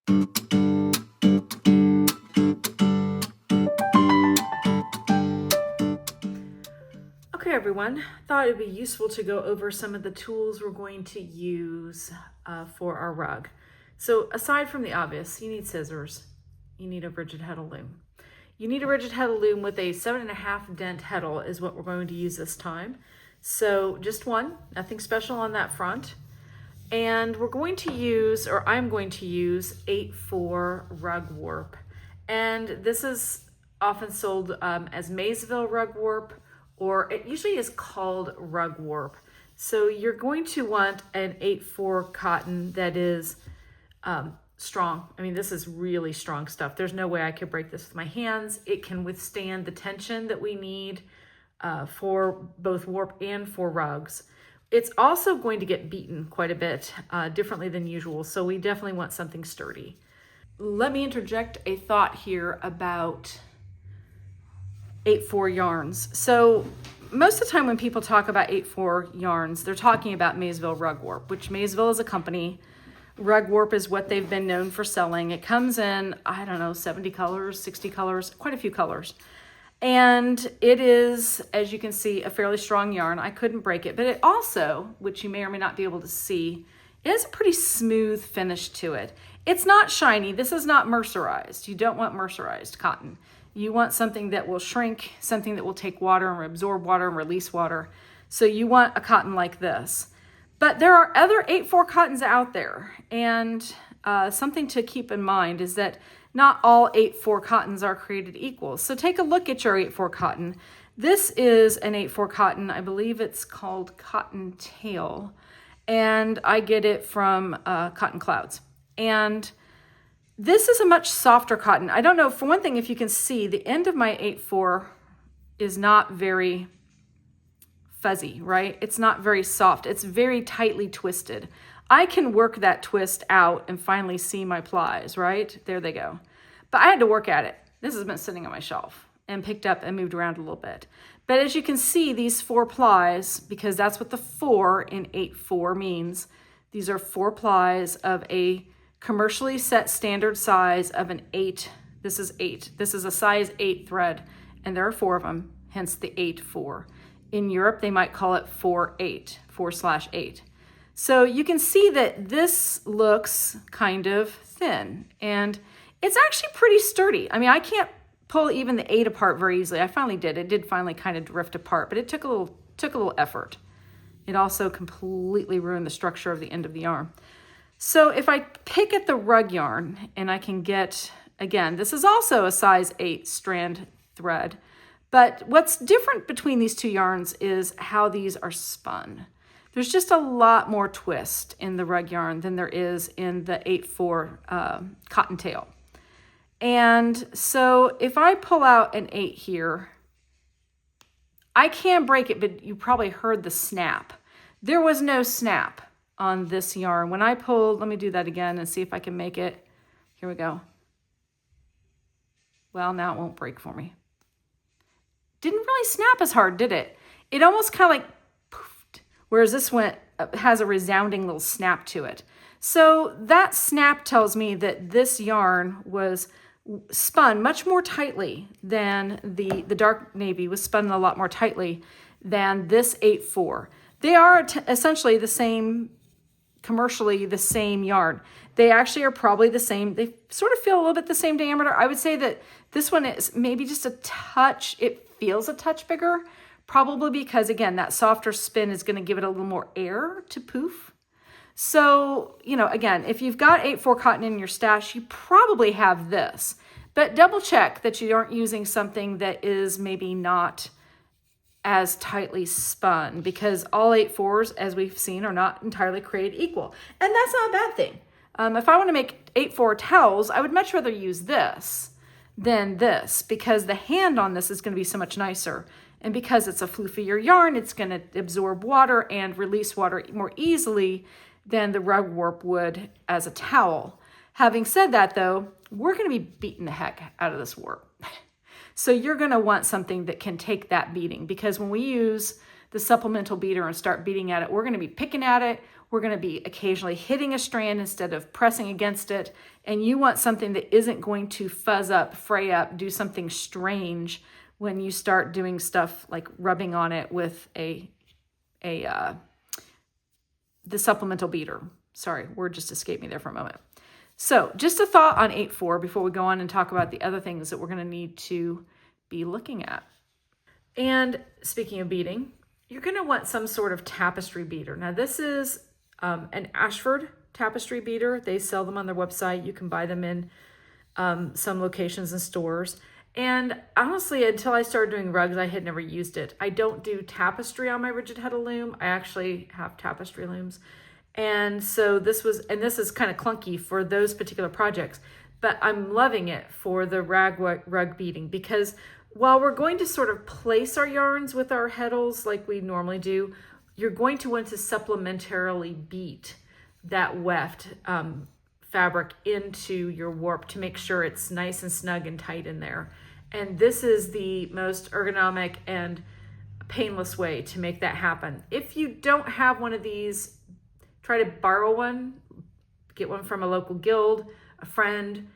Okay everyone, thought it'd be useful to go over some of the tools we're going to use for our rug. So aside from the obvious, you need scissors, you need a rigid Heddle loom. You need a rigid Heddle loom with a 7.5 dent Heddle is what we're going to use this time. So just one, nothing special on that front. And we're going to use, or I'm going to use 8/4 rug warp. And this is often sold as Maysville rug warp, or it usually is called rug warp. So you're going to want an 8/4 cotton that is strong. I mean, this is really strong stuff. There's no way I could break this with my hands. It can withstand the tension that we need for both warp and for rugs. It's also going to get beaten quite a bit differently than usual, so we definitely want something sturdy. Let me interject a thought here about 8/4 yarns. So most of the time when people talk about 8/4 yarns, they're talking about Maysville rug warp, which Maysville is a company. Rug warp is what they've been known for selling. It comes in, I don't know, 70 colors, 60 colors, quite a few colors. And it is, as you can see, a fairly strong yarn. I couldn't break it, but it also, which you may or may not be able to see, it has a pretty smooth finish to it. It's not shiny. This is not mercerized. You don't want mercerized cotton. You want something that will shrink, something that will take water and absorb water and release water. So you want a cotton like this. But there are other 8/4 cottons out there. And something to keep in mind is that not all 8/4 cottons are created equal. So take a look at your 8/4 cotton. This is an 8/4 cotton. I believe it's called Cotton Tail. And I get it from Cotton Clouds. And this is a much softer cotton. I don't know, for one thing, if you can see, the end of my 8/4 is not very fuzzy, right? It's not very soft. It's very tightly twisted. I can work that twist out and finally see my plies, right? There they go. But I had to work at it. This has been sitting on my shelf and picked up and moved around a little bit. But as you can see, these 4 plies, because that's what the 4 in 8/4 means, these are 4 plies of a commercially set standard size of an 8. This is 8. This is a size 8 thread, and there are 4 of them, hence the 8/4. In Europe, they might call it 4/8, 4/8. So you can see that this looks kind of thin, and it's actually pretty sturdy. I mean, I can't pull even the 8 apart very easily. I finally did. It did finally kind of drift apart, but it took a little effort. It also completely ruined the structure of the end of the yarn. So if I pick at the rug yarn and I can get, again, this is also a size 8 strand thread, but what's different between these 2 yarns is how these are spun. There's just a lot more twist in the rug yarn than there is in the 8/4 cotton tail. And so if I pull out an 8 here, I can break it, but you probably heard the snap. There was no snap on this yarn. When I pulled, let me do that again and see if I can make it. Here we go. Well, now it won't break for me. Didn't really snap as hard, did it? It almost kind of like poofed, whereas this one has a resounding little snap to it. So that snap tells me that this yarn was spun much more tightly than the dark navy was spun a lot more tightly than this 8/4. They are essentially the same, commercially the same yarn. They actually are probably the same. They sort of feel a little bit the same diameter. I would say that this one is maybe just a touch, it feels a touch bigger, probably because, again, that softer spin is going to give it a little more air to poof. So, you know, again, if you've got 8/4 cotton in your stash, you probably have this. But double check that you aren't using something that is maybe not as tightly spun, because all 8/4s, as we've seen, are not entirely created equal. And that's not a bad thing. If I want to make 8/4 towels, I would much rather use this than this, because the hand on this is going to be so much nicer. And because it's a floofier yarn, it's going to absorb water and release water more easily than the rug warp would as a towel. Having said that, though, we're going to be beating the heck out of this warp. So you're going to want something that can take that beating, because when we use the supplemental beater and start beating at it, we're going to be picking at it. We're going to be occasionally hitting a strand instead of pressing against it. And you want something that isn't going to fuzz up, fray up, do something strange when you start doing stuff like rubbing on it with the supplemental beater. Sorry, word just escaped me there for a moment. So just a thought on 8/4 before we go on and talk about the other things that we're going to need to be looking at. And speaking of beading, you're going to want some sort of tapestry beater. Now this is an Ashford tapestry beater. They sell them on their website. You can buy them in some locations and stores. And honestly, until I started doing rugs, I had never used it. I don't do tapestry on my rigid Heddle loom. I actually have tapestry looms. And so this is kind of clunky for those particular projects, but I'm loving it for the rug beading, because while we're going to sort of place our yarns with our Heddles like we normally do, you're going to want to supplementarily beat that weft fabric into your warp to make sure it's nice and snug and tight in there. And this is the most ergonomic and painless way to make that happen. If you don't have one of these, try to borrow one, get one from a local guild, a friend.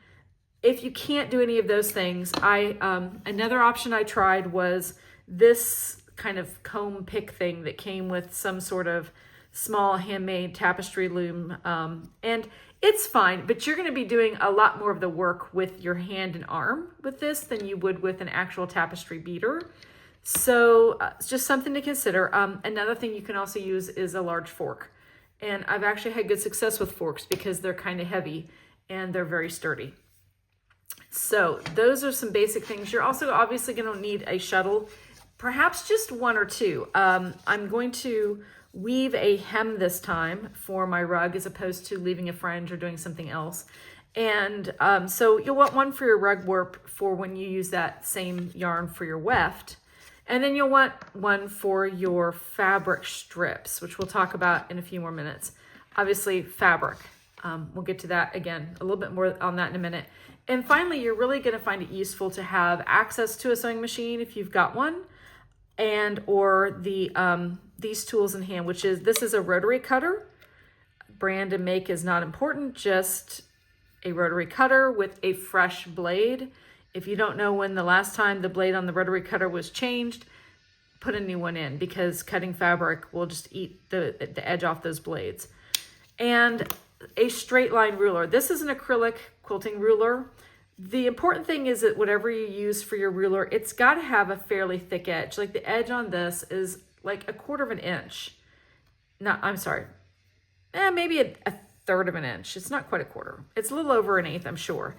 If you can't do any of those things, another option I tried was this kind of comb pick thing that came with some sort of small handmade tapestry loom. And it's fine, but you're going to be doing a lot more of the work with your hand and arm with this than you would with an actual tapestry beater. So it's just something to consider. Another thing you can also use is a large fork. And I've actually had good success with forks because they're kind of heavy and they're very sturdy. So those are some basic things. You're also obviously going to need a shuttle, perhaps just one or two. I'm going to weave a hem this time for my rug as opposed to leaving a fringe or doing something else. And so you'll want one for your rug warp for when you use that same yarn for your weft. And then you'll want one for your fabric strips, which we'll talk about in a few more minutes. Obviously, fabric. We'll get to that again, a little bit more on that in a minute. And finally, you're really going to find it useful to have access to a sewing machine if you've got one, and or these tools in hand, this is a rotary cutter. Brand and make is not important, just a rotary cutter with a fresh blade. If you don't know when the last time the blade on the rotary cutter was changed, put a new one in, because cutting fabric will just eat the edge off those blades. And a straight line ruler. This is an acrylic quilting ruler. The important thing is that whatever you use for your ruler, it's got to have a fairly thick edge. Like the edge on this is like 1/4 inch. No, I'm sorry. Maybe a 1/3 of an inch. It's not quite 1/4. It's a little over 1/8, I'm sure.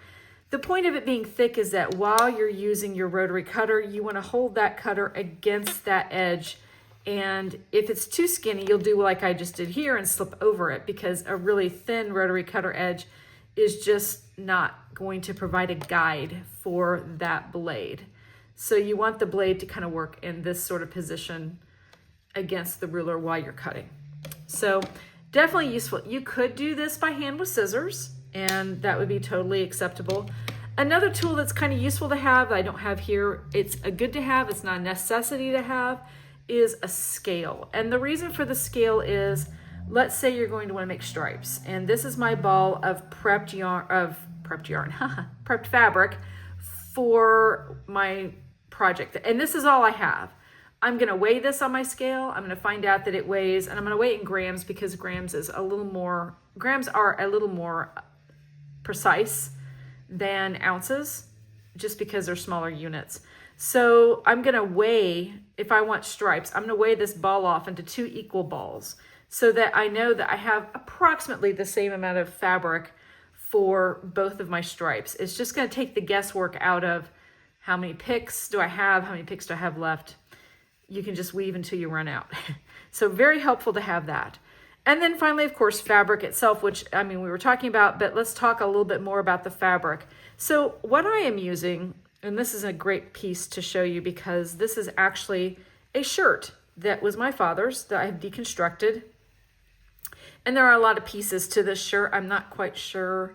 The point of it being thick is that while you're using your rotary cutter, you want to hold that cutter against that edge. And if it's too skinny, you'll do like I just did here and slip over it, because a really thin rotary cutter edge is just not going to provide a guide for that blade. So you want the blade to kind of work in this sort of position against the ruler while you're cutting. So definitely useful. You could do this by hand with scissors, and that would be totally acceptable. Another tool that's kind of useful to have, I don't have here, it's a good to have, it's not a necessity to have, is a scale. And the reason for the scale is, let's say you're going to want to make stripes, and this is my ball of prepped fabric for my project. And this is all I have. I'm going to weigh this on my scale. I'm going to find out that it weighs, and I'm going to weigh it in grams, because grams are a little more precise than ounces, just because they're smaller units. So I'm going to weigh, if I want stripes, I'm going to weigh this ball off into 2 equal balls, so that I know that I have approximately the same amount of fabric for both of my stripes. It's just going to take the guesswork out of how many picks do I have, how many picks do I have left. You can just weave until you run out. So very helpful to have that. And then finally, of course, fabric itself, which, we were talking about, but let's talk a little bit more about the fabric. So what I am using, and this is a great piece to show you, because this is actually a shirt that was my father's that I have deconstructed. And there are a lot of pieces to this shirt. I'm not quite sure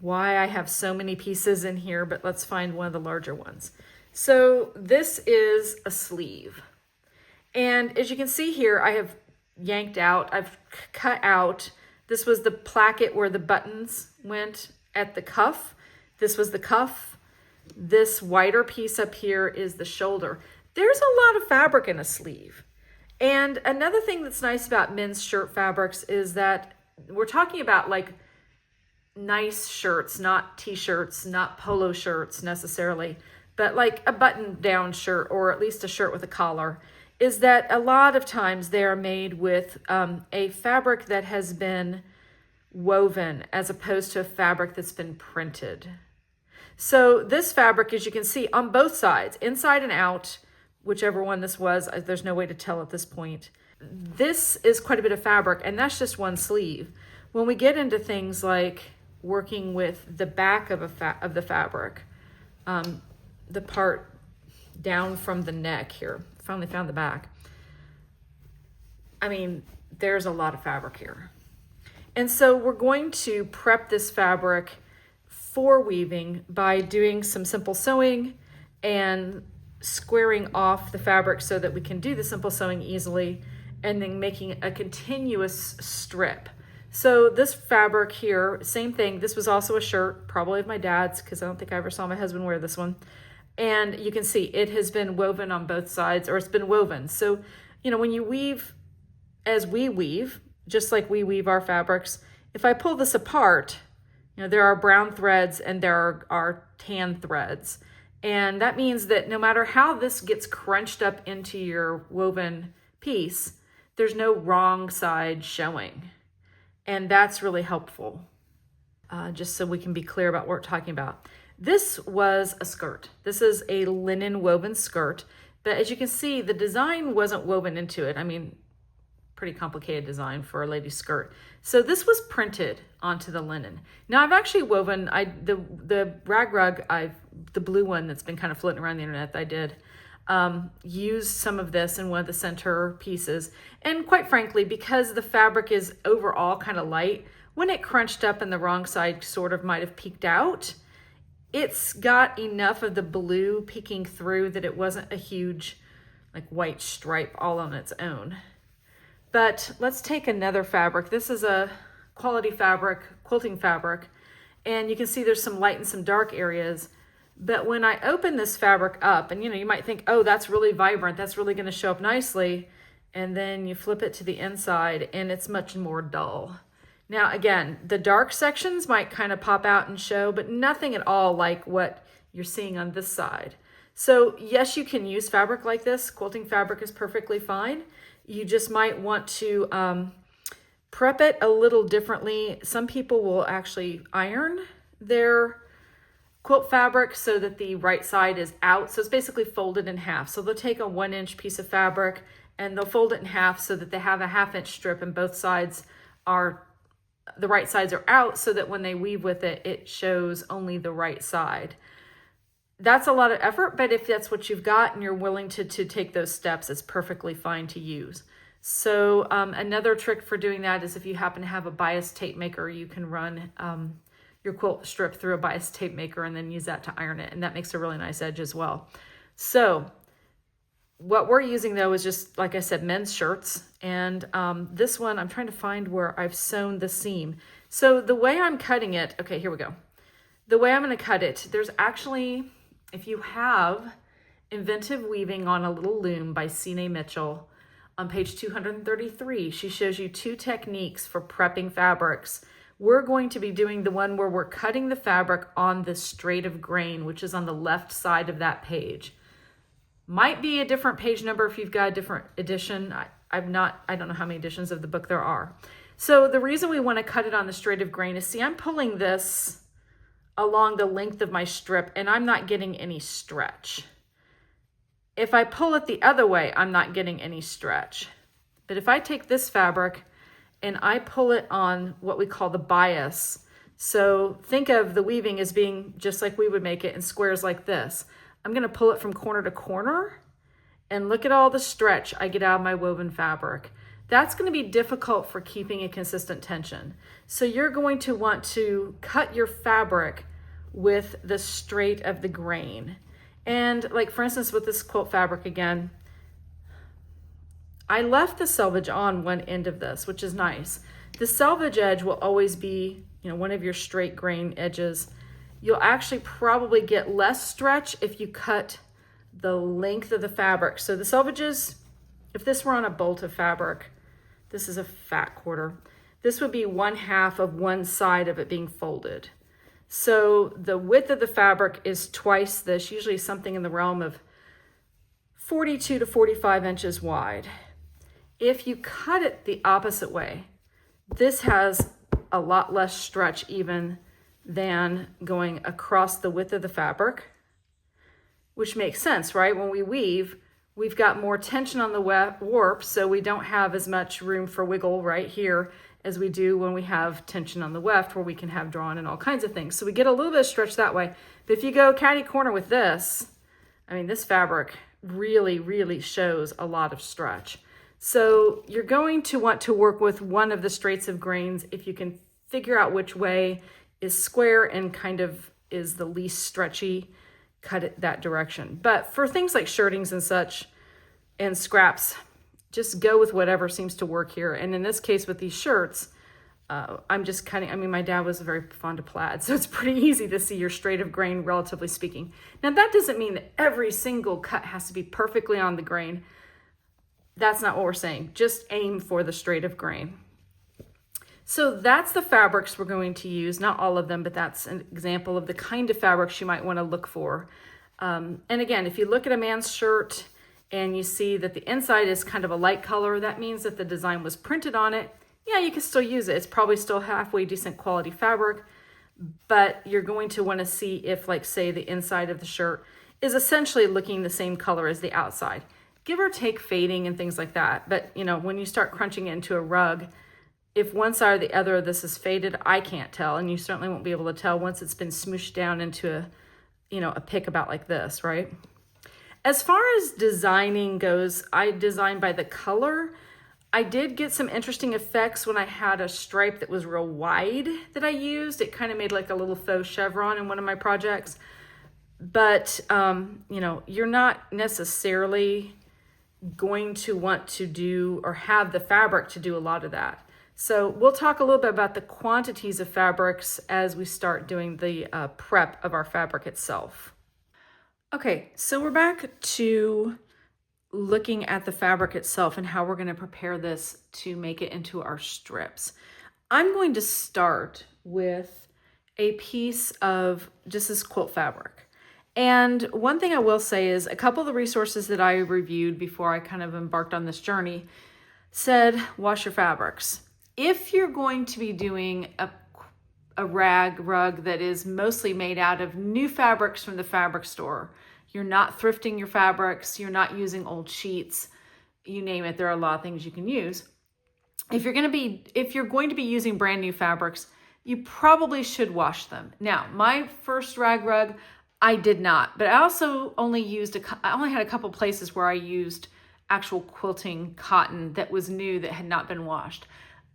why I have so many pieces in here, but let's find one of the larger ones. So this is a sleeve. And as you can see here, I have yanked out. I've cut out. This was the placket where the buttons went at the cuff. This was the cuff. This wider piece up here is the shoulder. There's a lot of fabric in a sleeve. And another thing that's nice about men's shirt fabrics is that we're talking about like nice shirts, not t-shirts, not polo shirts necessarily, but like a button-down shirt or at least a shirt with a collar, is that a lot of times they are made with a fabric that has been woven as opposed to a fabric that's been printed. So this fabric, as you can see, on both sides, inside and out, whichever one this was, there's no way to tell at this point. This is quite a bit of fabric, and that's just one sleeve. When we get into things like working with the back of the fabric, the part down from the neck here, finally found the back. I mean, there's a lot of fabric here. And so we're going to prep this fabric for weaving by doing some simple sewing and squaring off the fabric so that we can do the simple sewing easily, and then making a continuous strip. So this fabric here, same thing. This was also a shirt, probably of my dad's, because I don't think I ever saw my husband wear this one. And you can see it has been woven on both sides, or it's been woven. So, you know, when you weave, as we weave, just like we weave our fabrics, if I pull this apart, you know, there are brown threads and there are tan threads. And that means that no matter how this gets crunched up into your woven piece, there's no wrong side showing. And that's really helpful, just so we can be clear about what we're talking about. This was a skirt. This is a linen woven skirt, but as you can see, the design wasn't woven into it. I mean, pretty complicated design for a lady's skirt. So this was printed onto the linen. Now I've actually woven, the rag rug, the blue one that's been kind of floating around the internet that I did, used some of this in one of the center pieces. And quite frankly, because the fabric is overall kind of light, when it crunched up and the wrong side sort of might have peeked out, it's got enough of the blue peeking through that it wasn't a huge like white stripe all on its own. But let's take another fabric. This is a quality fabric, quilting fabric, and you can see there's some light and some dark areas. But when I open this fabric up, and you know, you might think, oh, that's really vibrant, that's really going to show up nicely. And then you flip it to the inside and it's much more dull. Now, again, the dark sections might kind of pop out and show, but nothing at all like what you're seeing on this side. So yes, you can use fabric like this. Quilting fabric is perfectly fine. You just might want to prep it a little differently. Some people will actually iron their quilt fabric so that the right side is out. So it's basically folded in half. So they'll take a 1-inch piece of fabric and they'll fold it in half so that they have a 1/2-inch strip and both sides are, the right sides are out, so that when they weave with it, it shows only the right side. That's a lot of effort, but if that's what you've got and you're willing to take those steps, it's perfectly fine to use. So another trick for doing that is if you happen to have a bias tape maker, you can run your quilt strip through a bias tape maker and then use that to iron it. And that makes a really nice edge as well. So what we're using though is just, like I said, men's shirts. And this one, I'm trying to find where I've sewn the seam. So the way I'm cutting it, okay, here we go. The way I'm gonna cut it, there's actually, if you have Inventive Weaving on a Little Loom by Sine Mitchell, on page 233, she shows you 2 techniques for prepping fabrics. We're going to be doing the one where we're cutting the fabric on the straight of grain, which is on the left side of that page. Might be a different page number if you've got a different edition. I don't know how many editions of the book there are. So the reason we want to cut it on the straight of grain is, see, I'm pulling this along the length of my strip and I'm not getting any stretch. If I pull it the other way, I'm not getting any stretch. But if I take this fabric and I pull it on what we call the bias, so think of the weaving as being just like we would make it in squares like this. I'm going to pull it from corner to corner and look at all the stretch I get out of my woven fabric. That's going to be difficult for keeping a consistent tension. So you're going to want to cut your fabric with the straight of the grain. And like, for instance, with this quilt fabric again, I left the selvage on one end of this, which is nice. The selvage edge will always be, one of your straight grain edges. You'll actually probably get less stretch if you cut the length of the fabric. So the selvages, if this were on a bolt of fabric, this is a fat quarter. This would be 1/2 of one side of it being folded. So the width of the fabric is twice this, usually something in the realm of 42 to 45 inches wide. If you cut it the opposite way, this has a lot less stretch even than going across the width of the fabric, which makes sense, right? When we weave, we've got more tension on the warp, so we don't have as much room for wiggle right here as we do when we have tension on the weft, where we can have drawn and all kinds of things. So we get a little bit of stretch that way. But if you go catty corner with this, this fabric really, really shows a lot of stretch. So you're going to want to work with one of the straights of grains if you can figure out which way is square and kind of is the least stretchy, cut it that direction. But for things like shirtings and such and scraps, just go with whatever seems to work here. And in this case with these shirts, I'm just cutting, my dad was very fond of plaid, so it's pretty easy to see your straight of grain, relatively speaking. Now that doesn't mean that every single cut has to be perfectly on the grain. That's not what we're saying. Just aim for the straight of grain. So that's the fabrics we're going to use. Not all of them, but that's an example of the kind of fabrics you might want to look for. And again, if you look at a man's shirt and you see that the inside is kind of a light color, that means that the design was printed on it. Yeah, you can still use it. It's probably still halfway decent quality fabric, but you're going to want to see if, like, say, the inside of the shirt is essentially looking the same color as the outside. Give or take fading and things like that. But, when you start crunching it into a rug, if one side or the other of this is faded, I can't tell. And you certainly won't be able to tell once it's been smooshed down into a pick about like this, right? As far as designing goes, I design by the color. I did get some interesting effects when I had a stripe that was real wide that I used. It kind of made like a little faux chevron in one of my projects. But, you're not necessarily going to want to do or have the fabric to do a lot of that. So we'll talk a little bit about the quantities of fabrics as we start doing the prep of our fabric itself. Okay, so we're back to looking at the fabric itself and how we're going to prepare this to make it into our strips. I'm going to start with a piece of just this quilt fabric. And one thing I will say is a couple of the resources that I reviewed before I kind of embarked on this journey said wash your fabrics. If you're going to be doing a rug that is mostly made out of new fabrics from the fabric store, you're not thrifting your fabrics, you're not using old sheets, you name it, there are a lot of things you can use. If you're going to be using brand new fabrics, you probably should wash them. Now, my first rug, I did not, but I also only had a couple places where I used actual quilting cotton that was new that had not been washed.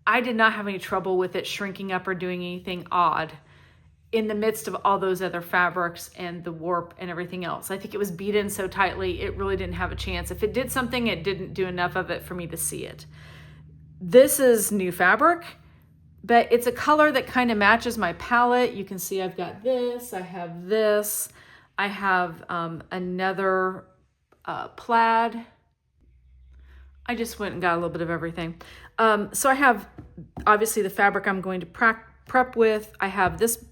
I did not have any trouble with it shrinking up or doing anything odd in the midst of all those other fabrics and the warp and everything else. I think it was beat in so tightly, it really didn't have a chance. If it did something, it didn't do enough of it for me to see it. This is new fabric, but it's a color that kind of matches my palette. You can see I've got this, I have this, I have another plaid. I just went and got a little bit of everything. So I have obviously the fabric I'm going to prep with. I have this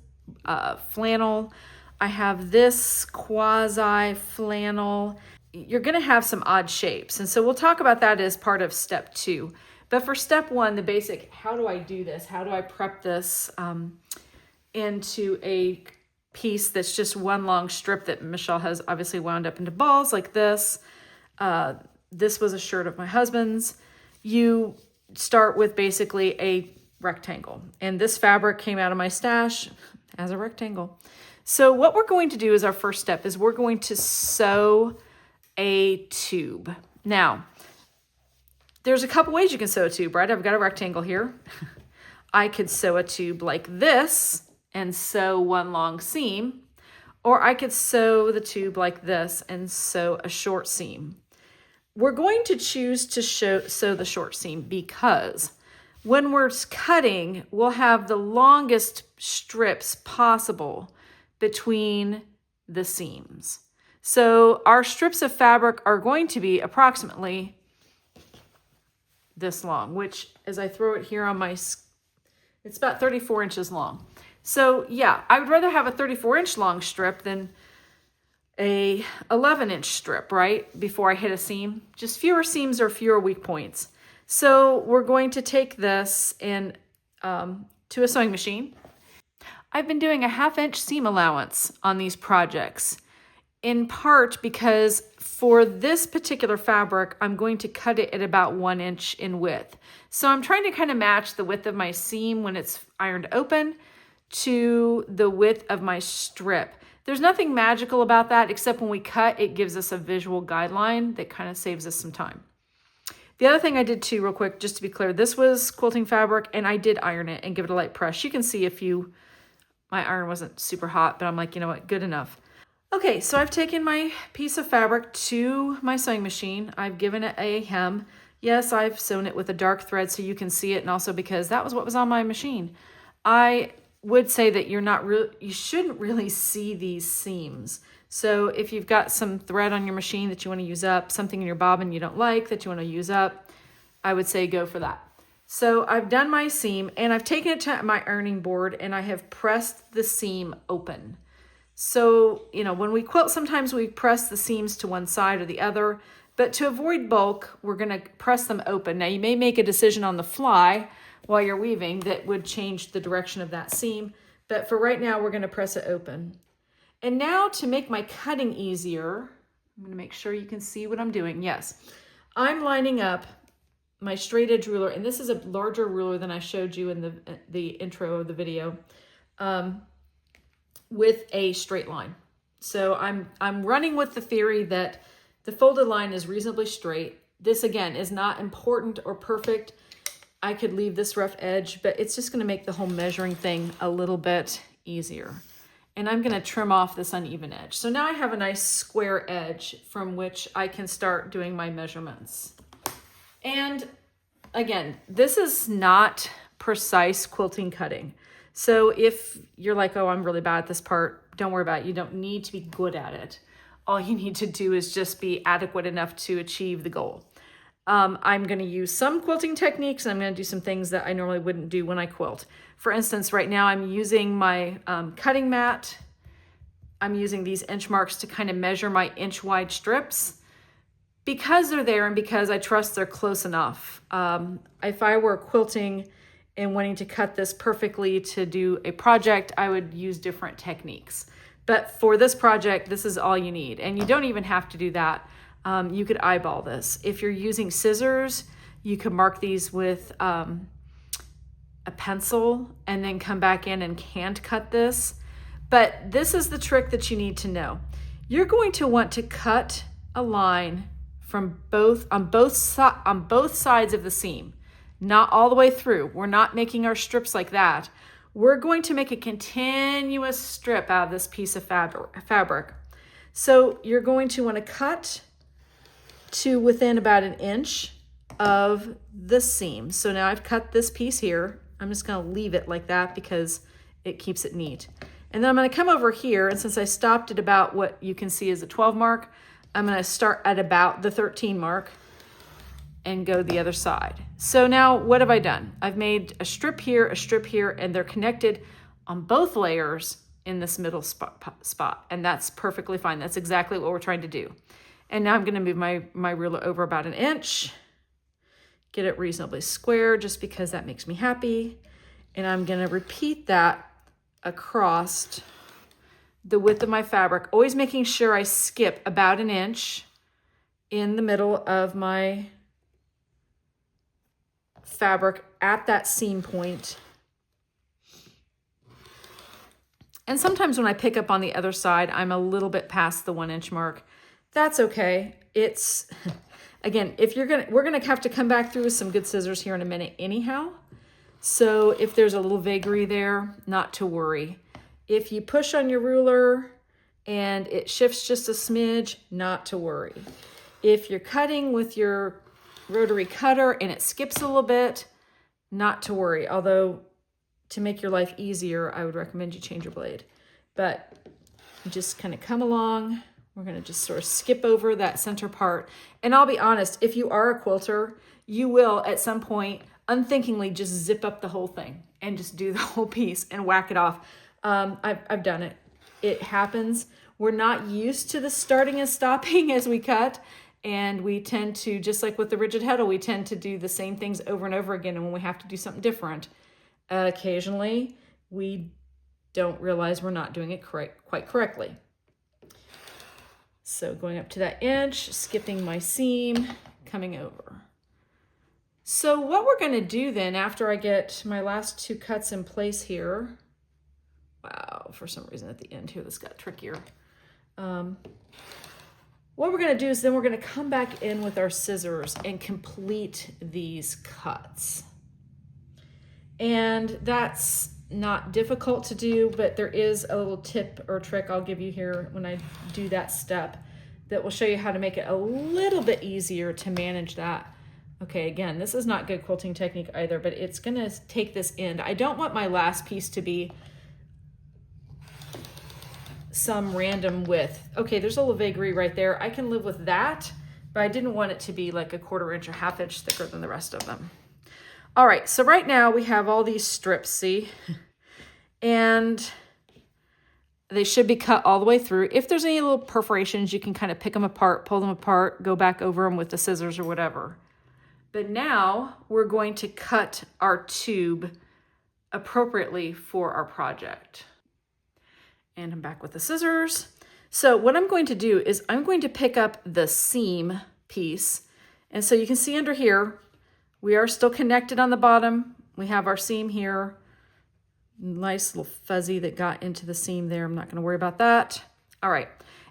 flannel. I have this quasi flannel. You're going to have some odd shapes. And so we'll talk about that as part of step 2. But for step 1, the basic, how do I do this? How do I prep this into a piece that's just one long strip that Michelle has obviously wound up into balls like this. This was a shirt of my husband's. You start with basically a rectangle, and this fabric came out of my stash as a rectangle. So what we're going to do as our first step is we're going to sew a tube. Now, there's a couple ways you can sew a tube, right? I've got a rectangle here. I could sew a tube like this and sew one long seam, or I could sew the tube like this and sew a short seam. we're going to choose to sew the short seam because when we're cutting, we'll have the longest strips possible between the seams. So our strips of fabric are going to be approximately this long, which as I throw it here on my, it's about 34 inches long. So yeah, I would rather have a 34-inch long strip than a 11-inch strip, right? Before I hit a seam. Just fewer seams or fewer weak points. So we're going to take this in to a sewing machine. I've been doing a 1/2-inch seam allowance on these projects, in part because for this particular fabric, I'm going to cut it at about 1 inch in width. So I'm trying to kind of match the width of my seam when it's ironed open to the width of my strip. There's nothing magical about that, except when we cut, it gives us a visual guideline that kind of saves us some time. The other thing I did too, real quick, just to be clear, this was quilting fabric and I did iron it and give it a light press. You can see my iron wasn't super hot, but I'm like, you know what, good enough. Okay, so I've taken my piece of fabric to my sewing machine. I've given it a hem. Yes, I've sewn it with a dark thread so you can see it, and also because that was what was on my machine. I would say that you shouldn't really see these seams. So if you've got some thread on your machine that you want to use up, something in your bobbin you don't like that you want to use up, I would say go for that. So I've done my seam and I've taken it to my ironing board and I have pressed the seam open. So, you know, when we quilt, sometimes we press the seams to one side or the other, but to avoid bulk, we're going to press them open. Now you may make a decision on the fly while you're weaving that would change the direction of that seam, but for right now, we're going to press it open. And now to make my cutting easier, I'm going to make sure you can see what I'm doing. Yes, I'm lining up my straight edge ruler, and this is a larger ruler than I showed you in the intro of the video, with a straight line. So I'm running with the theory that the folded line is reasonably straight. This again is not important or perfect. I could leave this rough edge, but it's just going to make the whole measuring thing a little bit easier. And I'm going to trim off this uneven edge. So now I have a nice square edge from which I can start doing my measurements. And again, this is not precise quilting cutting. So if you're like, oh, I'm really bad at this part, don't worry about it. You don't need to be good at it. All you need to do is just be adequate enough to achieve the goal. I'm going to use some quilting techniques, and I'm going to do some things that I normally wouldn't do when I quilt. For instance, right now I'm using my cutting mat. I'm using these inch marks to kind of measure my inch wide strips because they're there and because I trust they're close enough. If I were quilting and wanting to cut this perfectly to do a project, I would use different techniques. But for this project, this is all you need. And you don't even have to do that. You could eyeball this. If you're using scissors, you could mark these with a pencil and then come back in and hand cut this. But this is the trick that you need to know. You're going to want to cut a line from on both sides of the seam, not all the way through. We're not making our strips like that. We're going to make a continuous strip out of this piece of fabric. So you're going to want to cut to within about 1 inch of the seam. So now I've cut this piece here. I'm just going to leave it like that because it keeps it neat. And then I'm going to come over here, and since I stopped at about what you can see is a 12 mark, I'm going to start at about the 13 mark and go the other side. So now what have I done? I've made a strip here, and they're connected on both layers in this middle spot. And that's perfectly fine. That's exactly what we're trying to do. And now I'm going to move my ruler over about 1 inch, get it reasonably square just because that makes me happy. And I'm going to repeat that across the width of my fabric, always making sure I skip about 1 inch in the middle of my fabric at that seam point. And sometimes when I pick up on the other side, I'm a little bit past the 1 inch mark. That's okay. It's, again, we're gonna have to come back through with some good scissors here in a minute anyhow. So if there's a little vagary there, not to worry. If you push on your ruler and it shifts just a smidge, not to worry. If you're cutting with your rotary cutter and it skips a little bit, not to worry. Although to make your life easier, I would recommend you change your blade. But you just kind of come along. We're going to just sort of skip over that center part. And I'll be honest, if you are a quilter, you will at some point unthinkingly just zip up the whole thing and just do the whole piece and whack it off. I've done it. It happens. We're not used to the starting and stopping as we cut. And we tend to, just like with the rigid heddle, we tend to do the same things over and over again. And when we have to do something different, occasionally we don't realize we're not doing it quite correctly. So going up to that inch, skipping my seam, coming over. So what we're going to do then, after I get my last 2 cuts in place here, wow, for some reason at the end here this got trickier. What we're going to do is then we're going to come back in with our scissors and complete these cuts. And that's not difficult to do, but there is a little tip or trick I'll give you here when I do that step that will show you how to make it a little bit easier to manage that. Okay, again, this is not good quilting technique either, but it's going to take this end. I don't want my last piece to be some random width. Okay, there's a little vagary right there. I can live with that, but I didn't want it to be like a 1/4 inch or 1/2 inch thicker than the rest of them. All right, so right now we have all these strips, see? And they should be cut all the way through. If there's any little perforations, you can kind of pick them apart, pull them apart, go back over them with the scissors or whatever. But now we're going to cut our tube appropriately for our project. And I'm back with the scissors. So what I'm going to do is I'm going to pick up the seam piece. And so you can see under here, we are still connected on the bottom. We have our seam here. Nice little fuzzy that got into the seam there. I'm not going to worry about that. All right.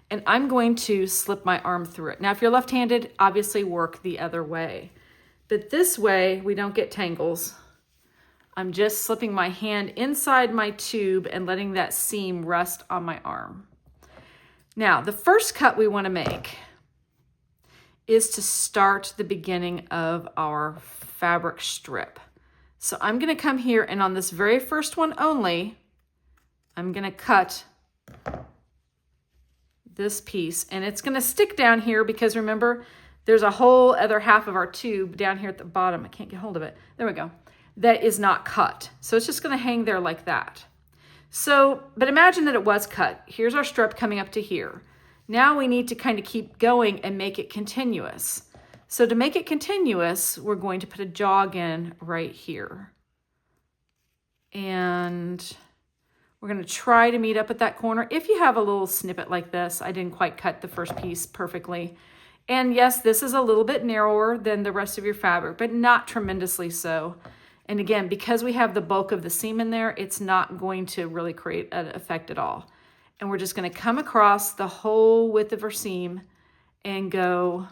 And I'm going to slip my arm through it. Now, if you're left-handed, obviously work the other way. But this way, we don't get tangles. I'm just slipping my hand inside my tube and letting that seam rest on my arm. Now, the first cut we want to make is to start the beginning of our fabric strip. So I'm going to come here and on this very first one only, I'm going to cut this piece and it's going to stick down here because remember, there's a whole other half of our tube down here at the bottom. I can't get hold of it. There we go. That is not cut. So it's just going to hang there like that. So, but imagine that it was cut. Here's our strip coming up to here. Now we need to kind of keep going and make it continuous. So to make it continuous, we're going to put a jog in right here. And we're going to try to meet up at that corner. If you have a little snippet like this, I didn't quite cut the first piece perfectly. And yes, this is a little bit narrower than the rest of your fabric, but not tremendously so. And again, because we have the bulk of the seam in there, it's not going to really create an effect at all. And we're just going to come across the whole width of our seam and go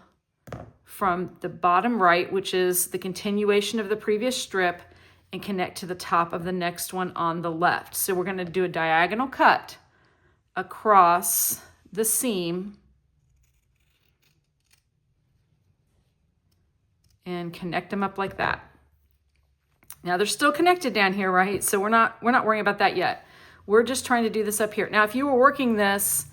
from the bottom right, which is the continuation of the previous strip, and connect to the top of the next one on the left. So we're going to do a diagonal cut across the seam and connect them up like that. Now they're still connected down here, right? So we're not worrying about that yet. We're just trying to do this up here. Now, if you were working this,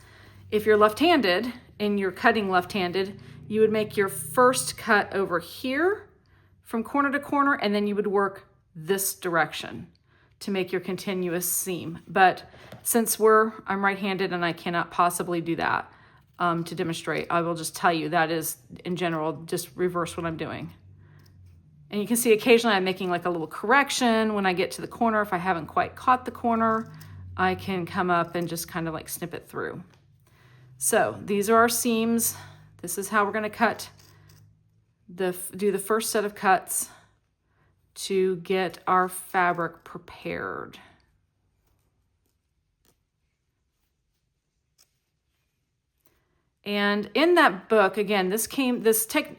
if you're left-handed and you're cutting left-handed, you would make your first cut over here from corner to corner, and then you would work this direction to make your continuous seam. But since I'm right-handed and I cannot possibly do that to demonstrate, I will just tell you that is, in general, just reverse what I'm doing. And you can see occasionally I'm making like a little correction when I get to the corner. If I haven't quite caught the corner, I can come up and just kind of like snip it through. So these are our seams. This is how we're going to cut, do the first set of cuts to get our fabric prepared. And in that book, again,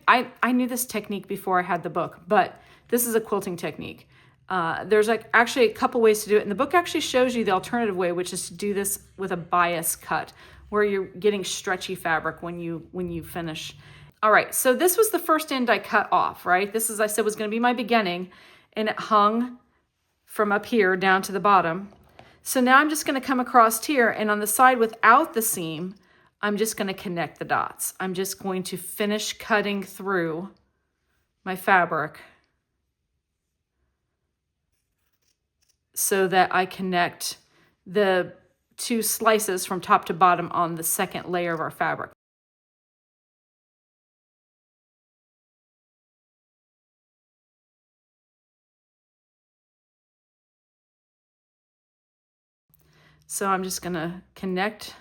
I knew this technique before I had the book, but this is a quilting technique. There's actually a couple ways to do it. And the book actually shows you the alternative way, which is to do this with a bias cut, where you're getting stretchy fabric when you finish. All right, so this was the first end I cut off, right? This, as I said, was going to be my beginning, and it hung from up here down to the bottom. So now I'm just going to come across here, and on the side without the seam, I'm just going to connect the dots. I'm just going to finish cutting through my fabric so that I connect the two slices from top to bottom on the second layer of our fabric. So I'm just going to connect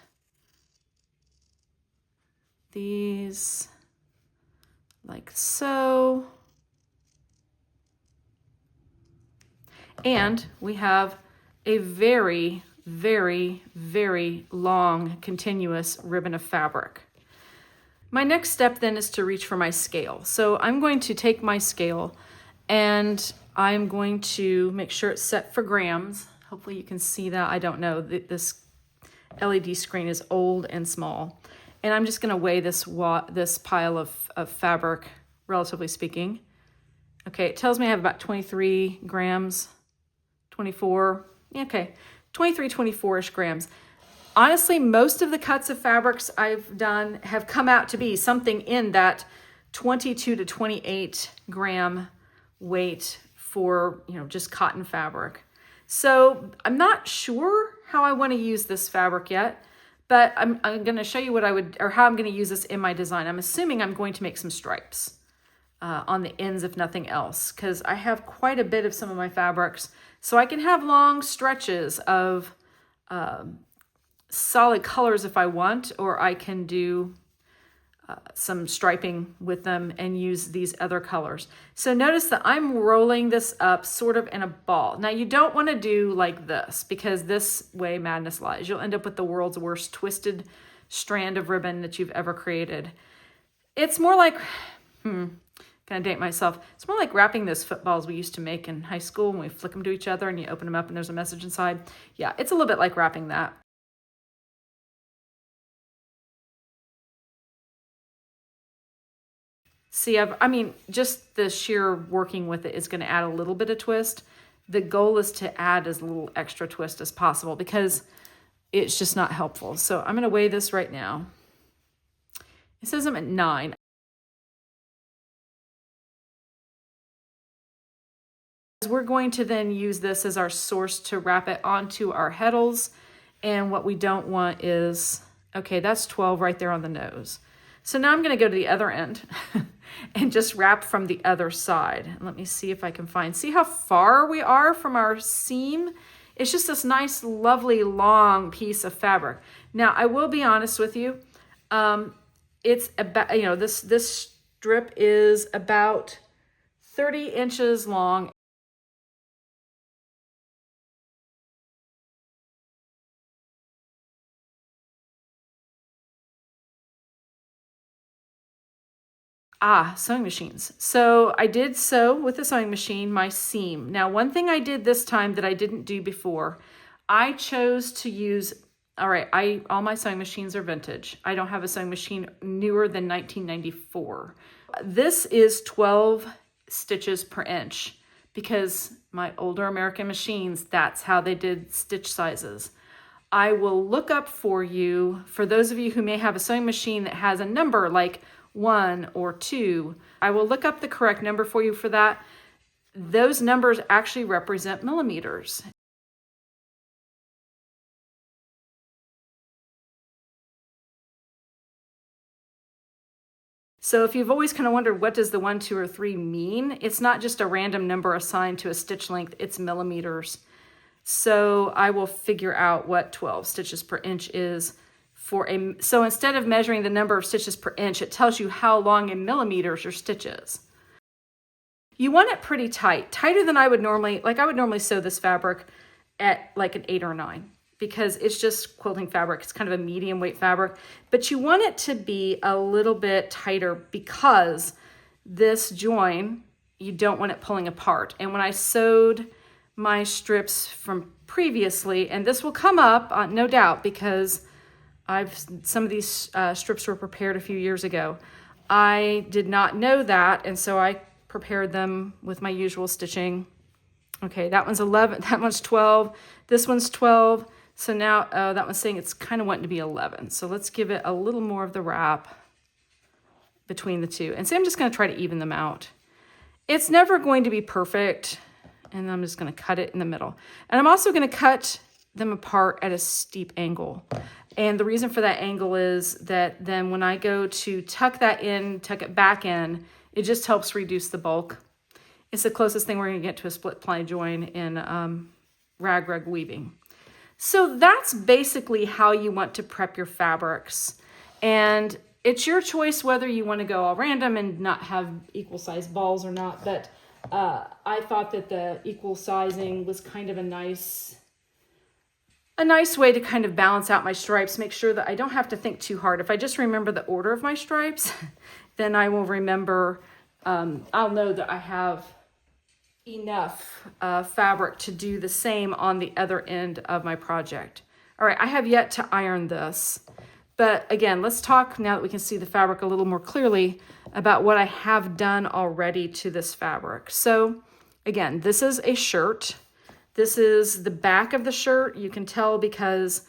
these like so. And we have a very, very, very long continuous ribbon of fabric. My next step then is to reach for my scale. So I'm going to take my scale and I'm going to make sure it's set for grams. Hopefully you can see that. I don't know. This LED screen is old and small. And I'm just going to weigh this pile of fabric, relatively speaking. Okay, it tells me I have about 23 grams, 24, okay, 23, 24-ish grams. Honestly, most of the cuts of fabrics I've done have come out to be something in that 22 to 28 gram weight for, just cotton fabric. So I'm not sure how I want to use this fabric yet, but I'm going to show you how I'm going to use this in my design. I'm assuming I'm going to make some stripes on the ends, if nothing else, because I have quite a bit of some of my fabrics. So I can have long stretches of solid colors if I want, or I can do some striping with them and use these other colors. So notice that I'm rolling this up sort of in a ball. Now you don't want to do like this, because this way madness lies. You'll end up with the world's worst twisted strand of ribbon that you've ever created. It's more like, kind of date myself. It's more like wrapping those footballs we used to make in high school when we flick them to each other and you open them up and there's a message inside. Yeah, it's a little bit like wrapping that. See, just the sheer working with it is going to add a little bit of twist. The goal is to add as little extra twist as possible because it's just not helpful. So I'm going to weigh this right now. It says I'm at 9. We're going to then use this as our source to wrap it onto our heddles. And what we don't want is, okay, that's 12 right there on the nose. So now I'm going to go to the other end and just wrap from the other side. Let me see if I can see how far we are from our seam. It's just this nice, lovely, long piece of fabric. Now, I will be honest with you. It's about, this strip is about 30 inches long. Sewing machines. So I did sew with the sewing machine my seam. Now, one thing I did this time that I didn't do before, I chose to use, all my sewing machines are vintage. I don't have a sewing machine newer than 1994. This is 12 stitches per inch because my older American machines, that's how they did stitch sizes. I will look up for you, for those of you who may have a sewing machine that has a number like 1 or 2, I will look up the correct number for you for that. Those numbers actually represent millimeters. So if you've always kind of wondered what does the 1, 2, or 3 mean, it's not just a random number assigned to a stitch length, it's millimeters. So I will figure out what 12 stitches per inch is. So instead of measuring the number of stitches per inch, it tells you how long in millimeters your stitch is. You want it pretty tight, tighter than I would normally sew this fabric at like an 8 or 9 because it's just quilting fabric. It's kind of a medium weight fabric, but you want it to be a little bit tighter because this join, you don't want it pulling apart. And when I sewed my strips from previously, and this will come up, no doubt, because some of these strips were prepared a few years ago. I did not know that, and so I prepared them with my usual stitching. Okay, that one's 11, that one's 12, this one's 12. So now that one's saying it's kind of wanting to be 11. So let's give it a little more of the wrap between the two. And so I'm just going to try to even them out. It's never going to be perfect. And I'm just going to cut it in the middle. And I'm also going to cut them apart at a steep angle. And the reason for that angle is that then when I go to tuck that in, tuck it back in, it just helps reduce the bulk. It's the closest thing we're going to get to a split ply join in rag weaving. So that's basically how you want to prep your fabrics. And it's your choice whether you want to go all random and not have equal size balls or not. But I thought that the equal sizing was kind of a nice way to kind of balance out my stripes, make sure that I don't have to think too hard. If I just remember the order of my stripes, then I will remember, I'll know that I have enough fabric to do the same on the other end of my project. All right, I have yet to iron this, but again, let's talk now that we can see the fabric a little more clearly about what I have done already to this fabric. So again, this is a shirt. This is the back of the shirt. You can tell because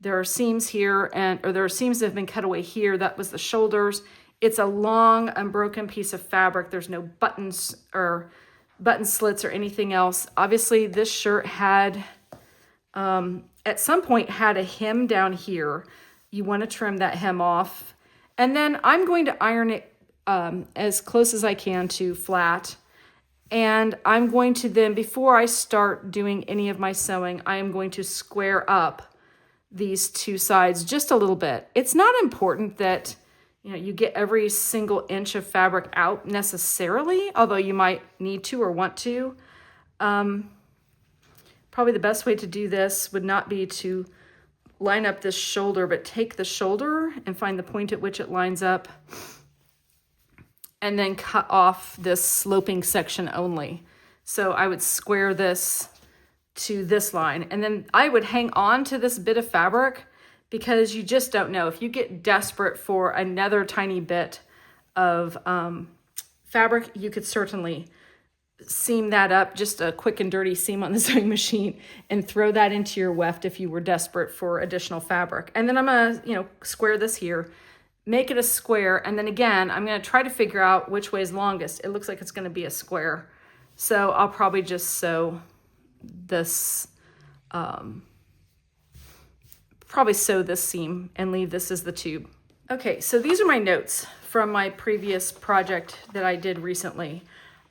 there are seams here or there are seams that have been cut away here. That was the shoulders. It's a long, unbroken piece of fabric. There's no buttons or button slits or anything else. Obviously, this shirt had, at some point, had a hem down here. You want to trim that hem off. And then I'm going to iron it as close as I can to flat. And I'm going to then, before I start doing any of my sewing, I am going to square up these two sides just a little bit. It's not important that you get every single inch of fabric out necessarily, although you might need to or want to. Probably the best way to do this would not be to line up this shoulder, but take the shoulder and find the point at which it lines up and then cut off this sloping section only. So I would square this to this line, and then I would hang on to this bit of fabric because you just don't know. If you get desperate for another tiny bit of fabric, you could certainly seam that up, just a quick and dirty seam on the sewing machine, and throw that into your weft if you were desperate for additional fabric. And then I'm gonna, square this here, make it a square, and then again, I'm gonna try to figure out which way is longest. It looks like it's gonna be a square. So I'll probably just sew this, sew this seam and leave this as the tube. Okay, so these are my notes from my previous project that I did recently.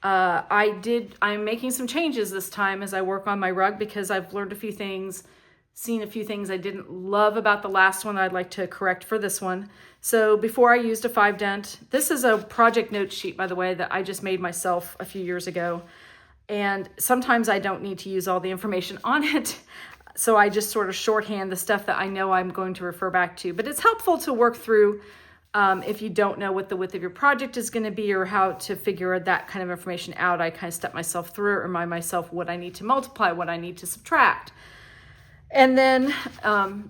I'm making some changes this time as I work on my rug because I've learned a few things, seen a few things I didn't love about the last one I'd like to correct for this one. So before I used a 5-dent, this is a project note sheet, by the way, that I just made myself a few years ago. And sometimes I don't need to use all the information on it. So I just sort of shorthand the stuff that I know I'm going to refer back to. But it's helpful to work through if you don't know what the width of your project is going to be or how to figure that kind of information out. I kind of step myself through it, remind myself what I need to multiply, what I need to subtract. And then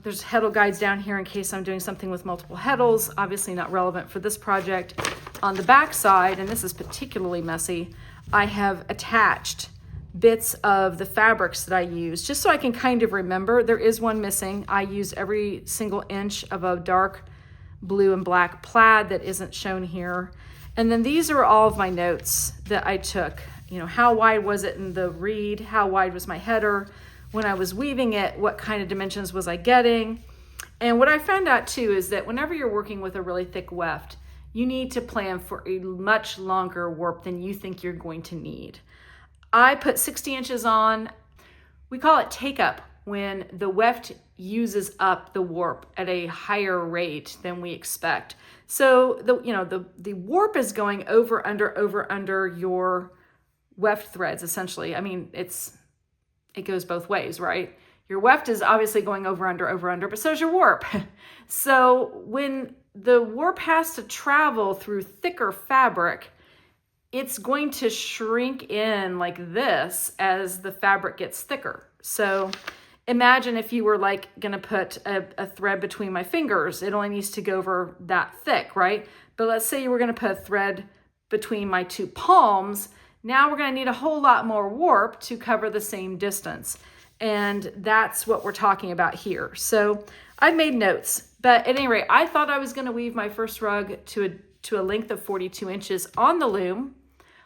there's Heddle guides down here in case I'm doing something with multiple Heddles, obviously not relevant for this project. On the back side, and this is particularly messy, I have attached bits of the fabrics that I use just so I can kind of remember. There is one missing. I use every single inch of a dark blue and black plaid that isn't shown here. And then these are all of my notes that I took. How wide was it in the reed? How wide was my header? When I was weaving it, what kind of dimensions was I getting? And what I found out too is that whenever you're working with a really thick weft, you need to plan for a much longer warp than you think you're going to need. I put 60 inches on. We call it take up when the weft uses up the warp at a higher rate than we expect. So the warp is going over under your weft threads essentially. I mean, it goes both ways, right? Your weft is obviously going over under, but so is your warp. So when the warp has to travel through thicker fabric, it's going to shrink in like this as the fabric gets thicker. So imagine if you were like gonna put a thread between my fingers, it only needs to go over that thick, right? But let's say you were gonna put a thread between my two palms. Now we're gonna need a whole lot more warp to cover the same distance. And that's what we're talking about here. So I've made notes, but at any rate, I thought I was gonna weave my first rug to a length of 42 inches on the loom.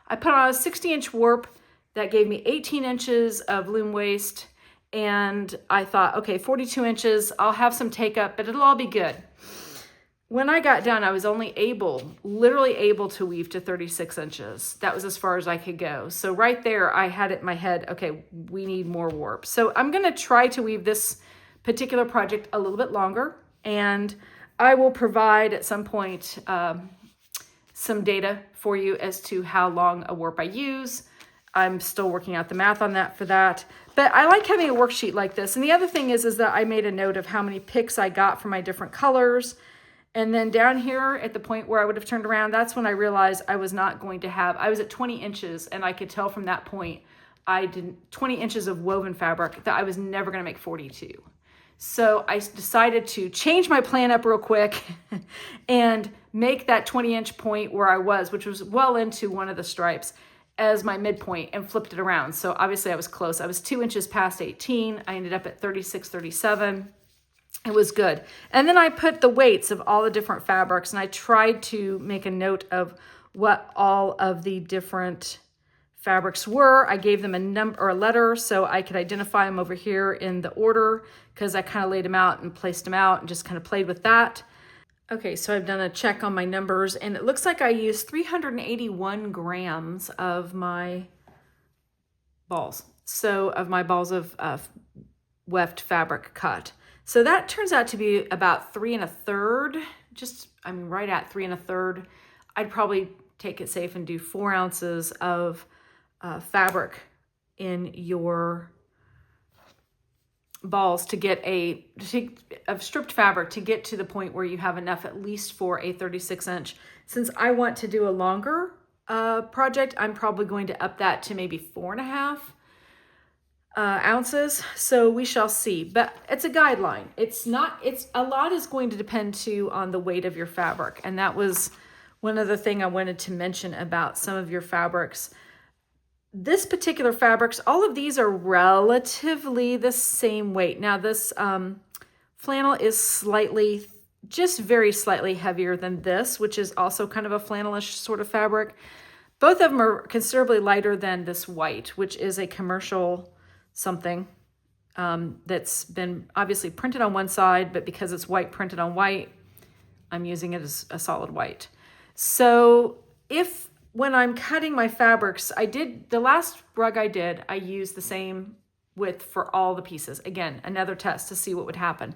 I put on a 60-inch warp that gave me 18 inches of loom waste. And I thought, okay, 42 inches, I'll have some take up, but it'll all be good. When I got done, I was only literally able to weave to 36 inches. That was as far as I could go. So right there, I had it in my head, okay, we need more warp. So I'm gonna try to weave this particular project a little bit longer, and I will provide at some point some data for you as to how long a warp I use. I'm still working out the math on that for that. But I like having a worksheet like this. And the other thing is that I made a note of how many picks I got for my different colors. And then down here at the point where I would have turned around, that's when I realized I was not going to have, I was at 20 inches and I could tell from that point, 20 inches of woven fabric that I was never gonna make 42. So I decided to change my plan up real quick and make that 20-inch point where I was, which was well into one of the stripes, as my midpoint, and flipped it around. So obviously I was close. I was 2 inches past 18. I ended up at 36, 37. It was good. And then I put the weights of all the different fabrics, and I tried to make a note of what all of the different fabrics were. I gave them a number or a letter so I could identify them over here in the order, because I kind of laid them out and placed them out and just kind of played with that. Okay, so I've done a check on my numbers, and it looks like I used 381 grams of my balls. So of my balls of weft fabric cut. So that turns out to be about 3 1/3, right at 3 1/3. I'd probably take it safe and do 4 ounces of fabric in your balls to get of stripped fabric to get to the point where you have enough at least for a 36-inch. Since I want to do a longer project, I'm probably going to up that to maybe 4.5 ounces. So we shall see, but it's a guideline. It's a lot is going to depend too on the weight of your fabric. And that was one other thing I wanted to mention about some of your fabrics. This particular fabrics, all of these are relatively the same weight. Now this flannel is just very slightly heavier than this, which is also kind of a flannelish sort of fabric. Both of them are considerably lighter than this white, which is a commercial something that's been obviously printed on one side, but because it's white printed on white, I'm using it as a solid white. So when I'm cutting my fabrics, the last rug I used the same width for all the pieces. Again, another test to see what would happen.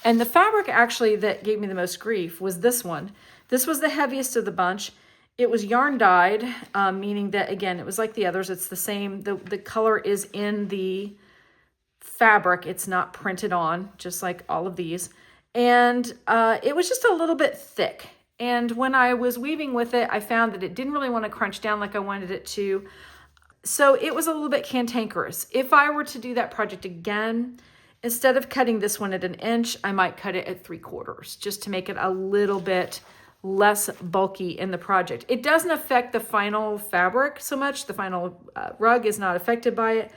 And the fabric actually that gave me the most grief was this one. This was the heaviest of the bunch. It was yarn dyed, meaning that, again, it was like the others. It's the same. The color is in the fabric. It's not printed on, just like all of these. And it was just a little bit thick. And when I was weaving with it, I found that it didn't really want to crunch down like I wanted it to. So it was a little bit cantankerous. If I were to do that project again, instead of cutting this one at 1 inch, I might cut it at 3/4, just to make it a little bit less bulky in the project. It doesn't affect the final fabric so much. The final rug is not affected by it.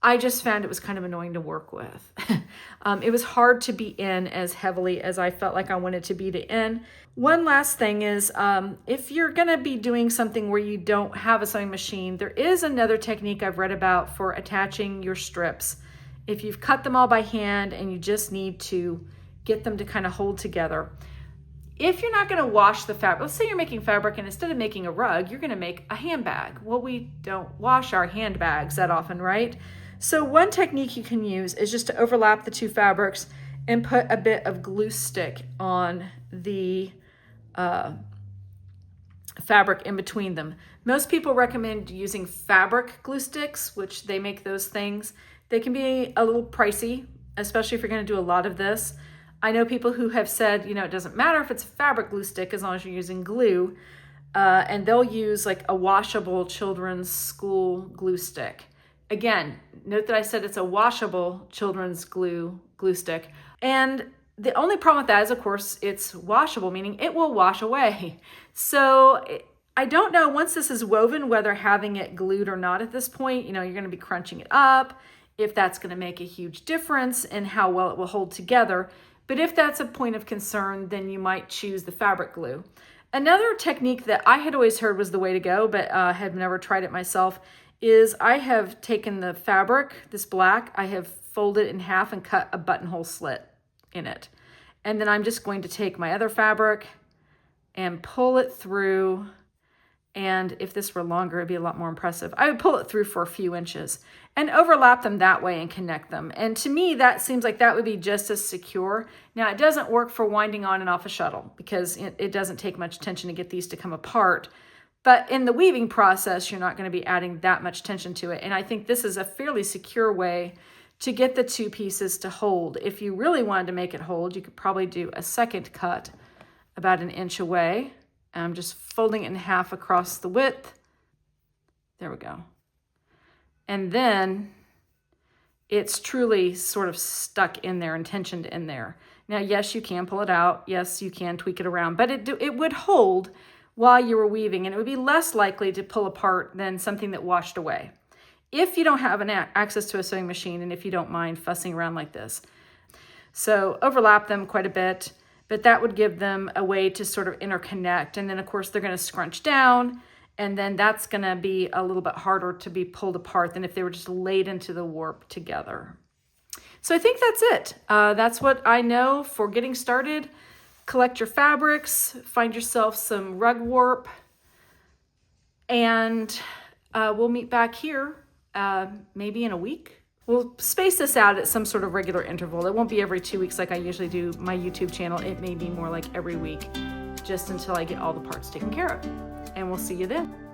I just found it was kind of annoying to work with. It was hard to be in as heavily as I felt like I wanted to be to in. One last thing is, if you're gonna be doing something where you don't have a sewing machine, there is another technique I've read about for attaching your strips. If you've cut them all by hand and you just need to get them to kind of hold together. If you're not gonna wash the fabric, let's say you're making fabric and instead of making a rug, you're gonna make a handbag. Well, we don't wash our handbags that often, right? So one technique you can use is just to overlap the two fabrics and put a bit of glue stick on the fabric in between them. Most people recommend using fabric glue sticks, which they make those things. They can be a little pricey, especially if you're gonna do a lot of this. I know people who have said, it doesn't matter if it's a fabric glue stick as long as you're using glue, and they'll use like a washable children's school glue stick. Again, note that I said it's a washable children's glue stick. And the only problem with that is, of course, it's washable, meaning it will wash away. So I don't know, once this is woven, whether having it glued or not at this point, you're going to be crunching it up, if that's going to make a huge difference in how well it will hold together. But if that's a point of concern, then you might choose the fabric glue. Another technique that I had always heard was the way to go, but had never tried it myself, is I have taken the fabric, this black, I have folded it in half and cut a buttonhole slit in it. And then I'm just going to take my other fabric and pull it through. And if this were longer, it'd be a lot more impressive. I would pull it through for a few inches and overlap them that way and connect them. And to me, that seems like that would be just as secure. Now, it doesn't work for winding on and off a shuttle because it doesn't take much tension to get these to come apart. But in the weaving process, you're not going to be adding that much tension to it. And I think this is a fairly secure way to get the two pieces to hold. If you really wanted to make it hold, you could probably do a second cut about 1 inch away. I'm just folding it in half across the width. There we go. And then it's truly sort of stuck in there and tensioned in there. Now, yes, you can pull it out. Yes, you can tweak it around, but it would hold while you were weaving, and it would be less likely to pull apart than something that washed away. If you don't have access to a sewing machine and if you don't mind fussing around like this. So overlap them quite a bit, but that would give them a way to sort of interconnect. And then of course they're going to scrunch down, and then that's going to be a little bit harder to be pulled apart than if they were just laid into the warp together. So I think that's it. That's what I know for getting started. Collect your fabrics, find yourself some rug warp, and we'll meet back here maybe in a week. We'll space this out at some sort of regular interval. It won't be every 2 weeks like I usually do my YouTube channel. It may be more like every week, just until I get all the parts taken care of. And we'll see you then.